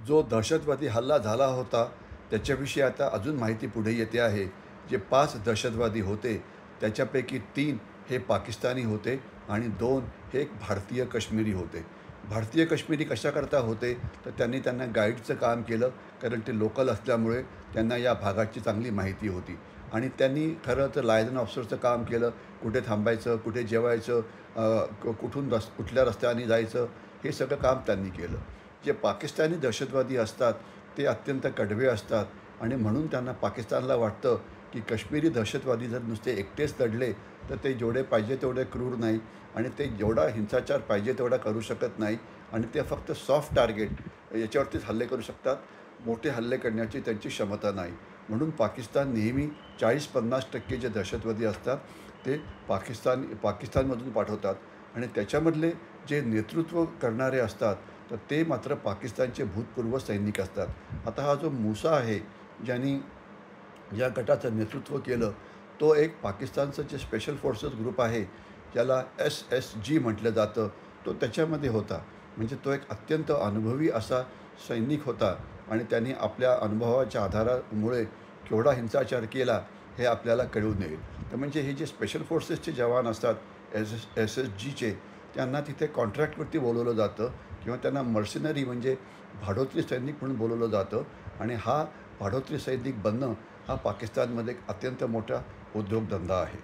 जो दहशतवादी हल्ला झाला होता त्याच्याविषयी आता अजून माहिती पुढे येते आहे. जे 5 दहशतवादी होते त्याच्यापैकी 3 हे पाकिस्तानी होते आणि 2 हे एक भारतीय काश्मिरी होते. भारतीय काश्मिरी कशाकरता होते तर त्यांना गाईडचं काम केलं, कारण ते लोकल असल्यामुळे त्यांना या भागाची चांगली माहिती होती आणि त्यांनी खरं तर लायझन ऑफिसरचं काम केलं. कुठे थांबायचं, कुठे जेवायचं, कुठल्या रस्त्याने जायचं, हे सगळं काम त्यांनी केलं. जे पाकिस्तानी दहशतवादी असतात ते अत्यंत कडवे असतात आणि म्हणून त्यांना पाकिस्तानला वाटतं की काश्मीरी दहशतवादी जर नुसते एकटेच लढले तर ते जेवढे पाहिजे तेवढे क्रूर नाही आणि ते जेवढा हिंसाचार पाहिजे तेवढा करू शकत नाही आणि ते फक्त सॉफ्ट टार्गेट याच्यावरतीच हल्ले करू शकतात. मोठे हल्ले करण्याची त्यांची क्षमता नाही. म्हणून पाकिस्तान नेहमी 40-50% जे दहशतवादी असतात ते पाकिस्तानमधून पाठवतात आणि त्याच्यामधले जे नेतृत्व करणारे असतात तर ते मात्र पाकिस्तानचे भूतपूर्व सैनिक असतात. आता हा जो मूसा आहे, ज्यांनी या गटाचं नेतृत्व केलं, तो एक पाकिस्तानचं जे स्पेशल फोर्सेस ग्रुप आहे, ज्याला SSG म्हटलं जातं, तो त्याच्यामध्ये होता. म्हणजे तो एक अत्यंत अनुभवी असा सैनिक होता आणि त्यांनी आपल्या अनुभवाच्या आधारामुळे केवढा हिंसाचार केला हे आपल्याला कळून येईल. तर म्हणजे हे जे स्पेशल फोर्सेसचे जवान असतात, SSGचे, त्यांना तिथे कॉन्ट्रॅक्टवरती बोलवलं जातं किंवा त्यांना मर्सिनरी म्हणजे भाडोत्री सैनिक म्हणून बोलवलं जातं आणि हा भाडोत्री सैनिक बनणं हा पाकिस्तानमध्ये एक अत्यंत मोठा उद्योगधंदा आहे.